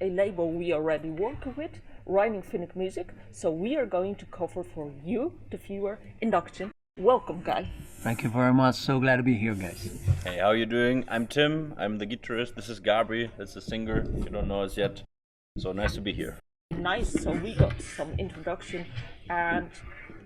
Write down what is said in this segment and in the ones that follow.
a label we already work with, Writing Finnic Music. So we are going to cover for you, the viewer, Induction. Welcome, Guy. Thank you very much. So glad to be here, guys. Hey, how you doing? I'm Tim. I'm the guitarist. This is Gabriel. That's the singer. You don't know us yet. So nice to be here. Nice. So we got some introduction, and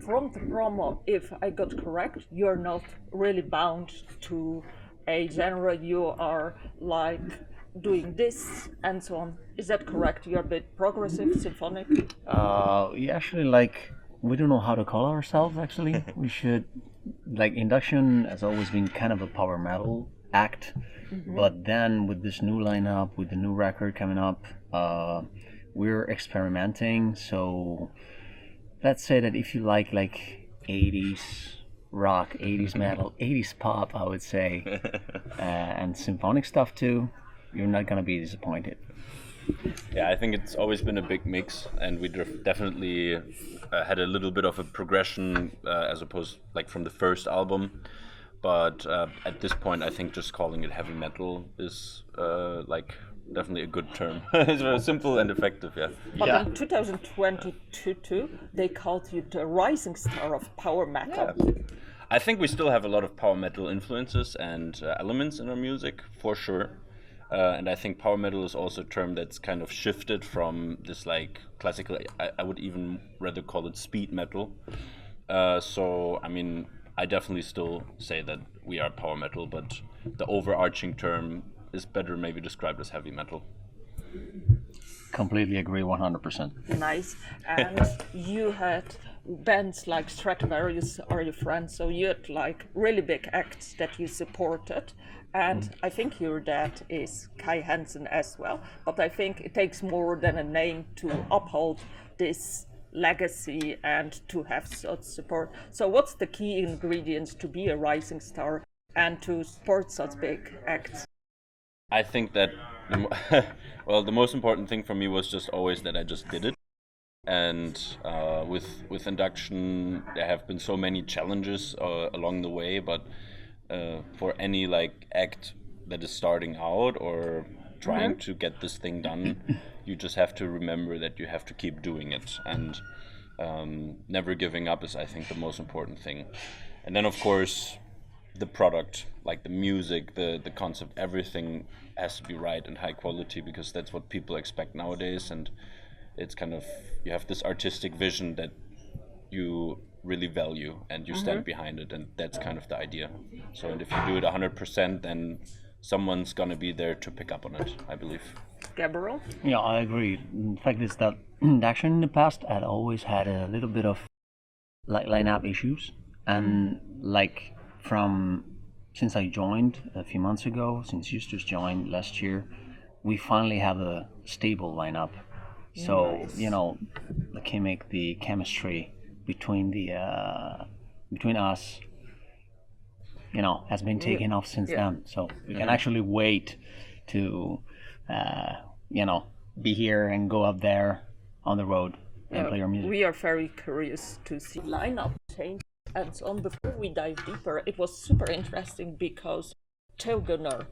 from the promo, if I got correct, you're not really bound to a genre. You are like doing this and so on. Is that correct? You're a bit progressive, symphonic? We actually we don't know how to call ourselves actually. We should, Induction has always been kind of a power metal act, but then with this new lineup, with the new record coming up, we're experimenting. So let's say that if you like 80s rock, 80s metal, 80s pop, I would say, and symphonic stuff too, you're not gonna be disappointed. Yeah, I think it's always been a big mix, and we definitely had a little bit of a progression as opposed from the first album. But at this point, I think just calling it heavy metal is definitely a good term. It's very simple and effective, yeah. But in 2022, they called you the rising star of power metal. Yeah. I think we still have a lot of power metal influences and elements in our music, for sure. And I think power metal is also a term that's kind of shifted from this classical, I would even rather call it speed metal. So, I mean, I definitely still say that we are power metal, but the overarching term is better maybe described as heavy metal. Completely agree, 100%. Nice. And you had bands like Stratovarius are your friends, so you had really big acts that you supported. And I think your dad is Kai Hansen as well. But I think it takes more than a name to uphold this legacy and to have such support. So what's the key ingredients to be a rising star and to support such big acts? I think that, the most important thing for me was just always that I just did it. And with Induction, there have been so many challenges along the way, but for any act that is starting out or trying to get this thing done, you just have to remember that you have to keep doing it, and never giving up is, I think, the most important thing. And then, of course, the product, the music, the concept, everything has to be right and high quality, because that's what people expect nowadays. And it's kind of, you have this artistic vision that you really value and you stand behind it, and that's kind of the idea. So, and if you do it 100%, then someone's gonna be there to pick up on it, I believe. Gabriel? Yeah, I agree. The fact is that Induction in the past had always had a little bit of lineup issues, and since I joined a few months ago, since Justus joined last year, we finally have a stable lineup. So nice. The chemistry between between us, has been taken off since then. So we can actually wait to, be here and go up there on the road and play our music. We are very curious to see lineup change and so on. Before we dive deeper, it was super interesting because Gunnar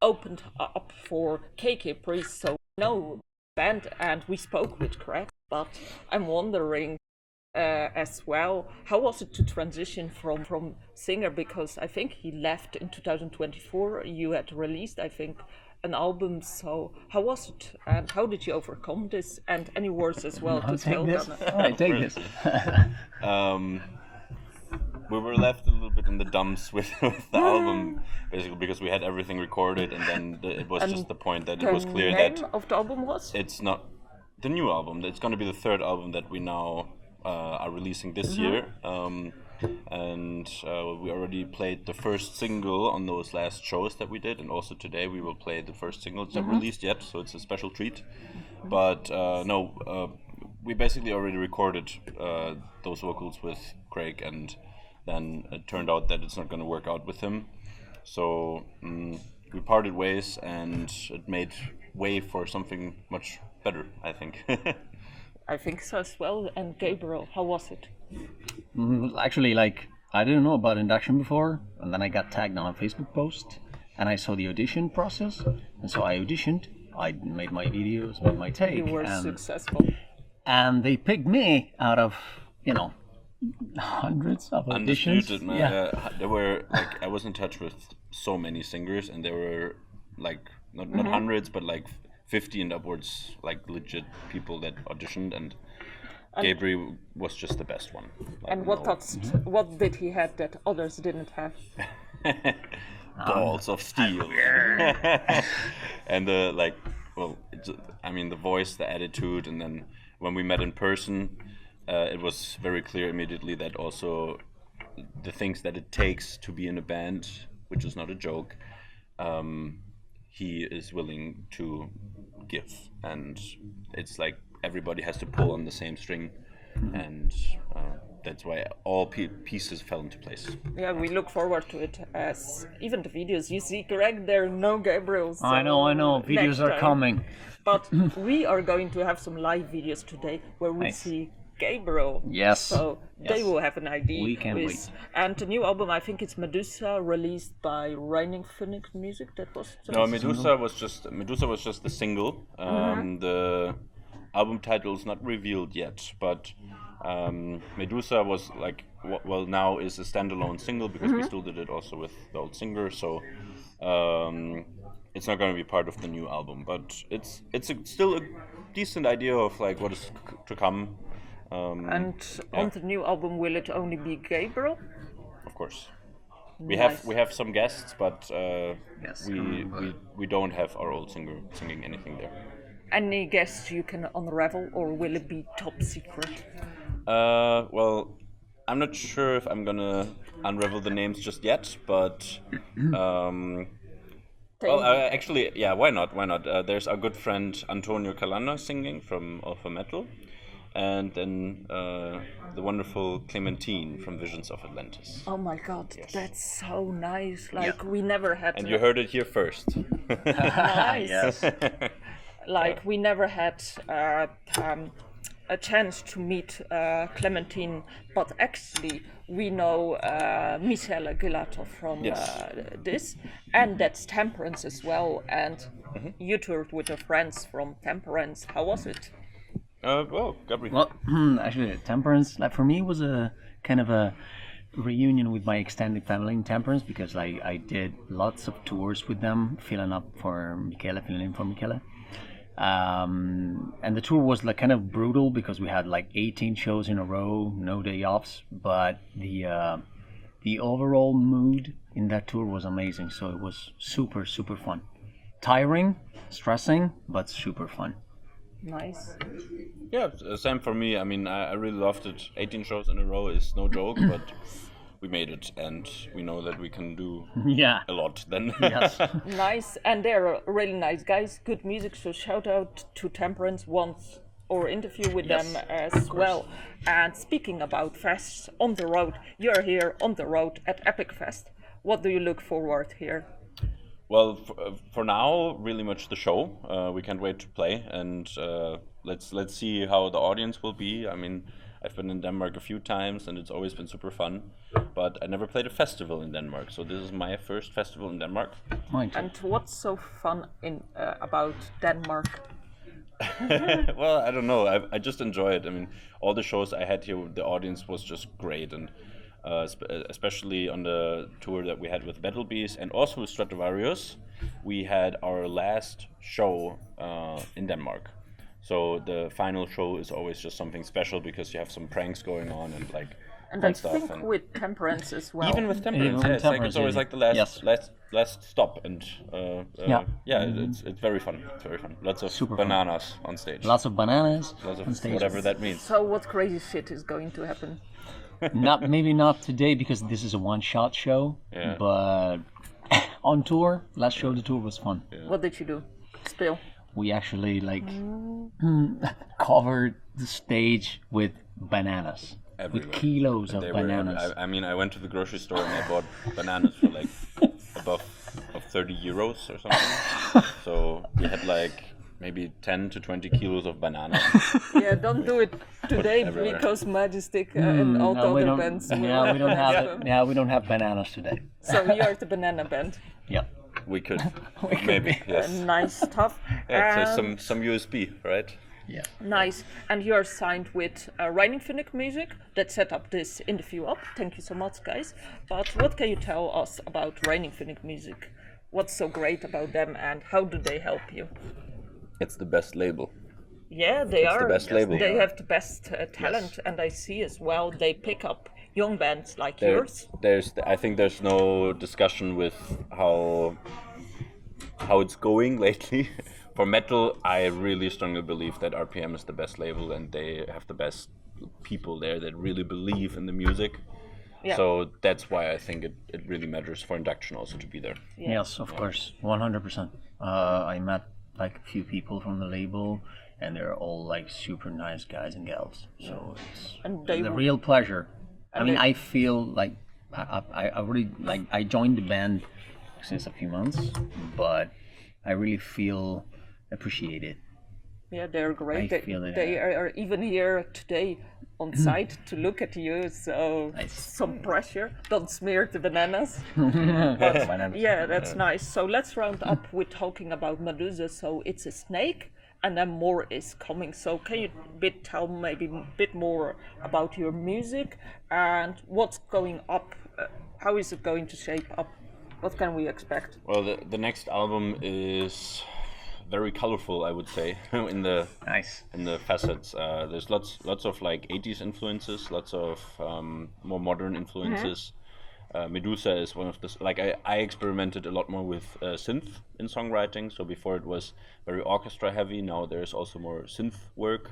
opened up for KK Priest, so no band, and we spoke with Craig, but I'm wondering as well, how was it to transition from singer, because I think he left in 2024, you had released, I think, an album, so how was it, and how did you overcome this, and any words as well to tell them? Alright, take this. We were left a little bit in the dumps with the album, basically, because we had everything recorded, and then it was just the point that it was clear that... The name of the album was? It's not the new album. It's going to be the third album that we now are releasing this year. And we already played the first single on those last shows that we did, and also today we will play the first single. It's not released yet, so it's a special treat. But we basically already recorded those vocals with Craig, and then it turned out that it's not going to work out with him. So we parted ways, and it made way for something much better, I think. I think so as well. And Gabriel, how was it? Actually, I didn't know about Induction before, and then I got tagged on a Facebook post, and I saw the audition process, and so I auditioned. I made my videos, made my take. You were successful. And they picked me out of, hundreds of auditions. Undisputed, man. Yeah. There were, like, I was in touch with so many singers, and there were, like, not hundreds, but like 50 and upwards, like, legit people that auditioned, and Gabriel was just the best one. Like, and what did he have that others didn't have? Balls of steel. And the voice, the attitude, and then when we met in person, it was very clear immediately that also the things that it takes to be in a band, which is not a joke, he is willing to give, and it's like everybody has to pull on the same string, and that's why all pieces fell into place. Yeah, we look forward to it. As even the videos you see, Greg, there are no Gabriels. I know. Videos are coming. But we are going to have some live videos today where we see Gabriel. Yes. So they will have an idea. We can't wait. And the new album, I think it's Medusa, released by Raining Phoenix Music. That was no, Medusa was just the single. The album title is not revealed yet, but Medusa was like now is a standalone single because we still did it also with the old singer. So it's not going to be part of the new album, but it's still a decent idea of like what is to come. And on the new album, will it only be Gabriel? Of course. Nice. We have some guests, but we don't have our old singer singing anything there. Any guests you can unravel, or will it be top secret? Well, I'm not sure if I'm gonna unravel the names just yet, but actually, yeah, why not? There's our good friend Antonio Calana singing from Alpha Metal, and then the wonderful Clementine from Visions of Atlantis. Oh my God, that's so nice! Like we never had. And you heard it here first. Nice. Yes. Like we never had a chance to meet Clementine, but actually we know Michele Gilato from this, and that's Temperance as well. And you toured with your friends from Temperance. How was it? Gabriel. Well, actually, Temperance, like for me, was a kind of a reunion with my extended family in Temperance, because I did lots of tours with them, filling in for Michele. And the tour was like kind of brutal because we had like 18 shows in a row, no day offs, but the overall mood in that tour was amazing. So it was super fun, tiring, stressing, but super fun. Nice. Yeah, same for me. I mean, I really loved it. 18 shows in a row is no joke, but we made it, and we know that we can do a lot then. Yes. Nice, and they're really nice guys, good music, so shout out to Temperance once, or interview with them as well. And speaking about fests on the road, you're here on the road at EpicFest. What do you look forward here? Well, for now, really much the show. We can't wait to play, and let's see how the audience will be. I mean, I've been in Denmark a few times, and it's always been super fun. But I never played a festival in Denmark, so this is my first festival in Denmark. And what's so fun about Denmark? Well, I don't know. I just enjoy it. I mean, all the shows I had here, the audience was just great, and especially on the tour that we had with Metal Beast and also with Stratovarius, we had our last show in Denmark. So the final show is always just something special because you have some pranks going on and like I stuff. think with Temperance as well. Even with Temperance, it's always like the last stop, and it's very fun. It's very fun. Lots of super bananas on stage. Lots of bananas Lots of on stage. whatever that means. So what crazy shit is going to happen? Maybe not today because this is a one-shot show. Yeah. But on tour, last show of the tour was fun. Yeah. What did you do? Spill. We actually covered the stage with bananas. Everywhere. With kilos of bananas. I mean, I went to the grocery store and I bought bananas for like above 30 euros or something. So we had like maybe 10 to 20 kilos of bananas. Yeah, don't do it today because Majestic and all the other bands. We don't have bananas today. So you are the banana band. Yeah. we could. Maybe, yes. Nice stuff. Yeah, so some USB, right? Yeah. Nice. And you are signed with Reining Phoenix Music that set up this interview up. Thank you so much, guys. But what can you tell us about Reining Phoenix Music? What's so great about them and how do they help you? It's the best label. Yeah, they It's are. the best label. They have the best talent, and I see as well they pick up young bands like yours. I think there's no discussion with how it's going lately. For metal, I really strongly believe that RPM is the best label, and they have the best people there that really believe in the music. Yeah. So that's why I think it really matters for Induction also to be there. Yeah. Yes, of course, 100%. I met like a few people from the label, and they're all like super nice guys and gals. So it's a real pleasure. I mean, I feel like I really like I joined the band since a few months, but I really feel appreciated. Yeah, they're great. I feel it, They are even here today on site to look at you, so Nice. some pressure. Don't smear the bananas. Bananas. Yeah, that's nice. So let's round up with talking about Medusa. So it's a snake, and then more is coming. So can you tell maybe a bit more about your music and what's going up? How is it going to shape up? What can we expect? Well, the next album is very colorful, I would say, in the Nice. in the facets. There's lots of like 80s influences, lots of more modern influences. Medusa is one of the like I experimented a lot more with synth in songwriting. So before it was very orchestra heavy. Now there's also more synth work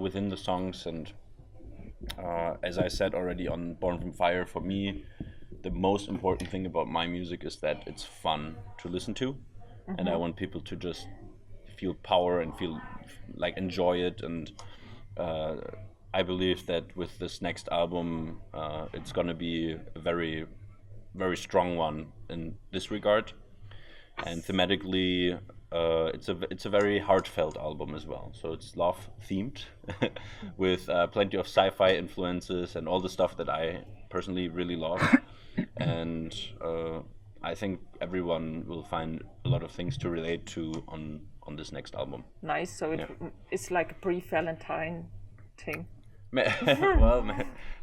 within the songs. And as I said already on Born from Fire, for me, the most important thing about my music is that it's fun to listen to, and I want people to just feel power and feel like enjoy it. And I believe that with this next album, it's gonna be a very, very strong one in this regard. And thematically, it's a very heartfelt album as well. So it's love themed, with plenty of sci-fi influences and all the stuff that I personally really love. And I think everyone will find a lot of things to relate to on this next album. Nice. So it's like a pre-Valentine thing. Well,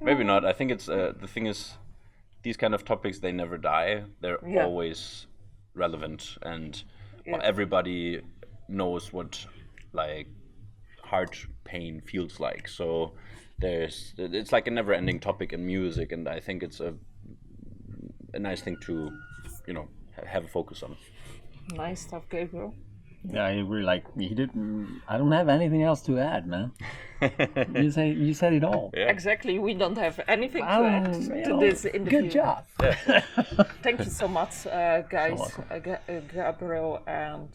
maybe not. I think it's the thing is, these kind of topics, they never die. They're always relevant, and everybody knows what like heart pain feels like. So it's like a never-ending topic in music, and I think it's a nice thing to have a focus on. Nice stuff, Gabriel. Yeah, I really like. You didn't. I don't have anything else to add, man. You said it all. Yeah. Exactly. We don't have anything to add to this interview. Good job. Thank you so much, guys, Gabriel and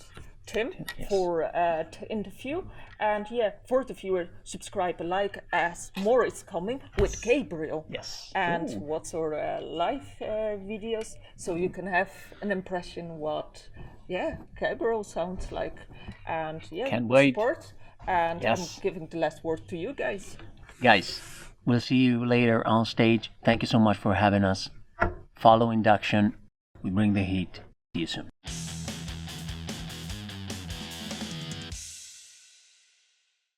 Tim, for the interview. And for the viewer, subscribe and like, as more is coming with Gabriel. Yes. And what's our live videos, so you can have an impression what Gabriel sounds like. And Can't wait. Support. And I'm giving the last word to you guys. Guys, we'll see you later on stage. Thank you so much for having us. Follow Induction. We bring the heat. See you soon.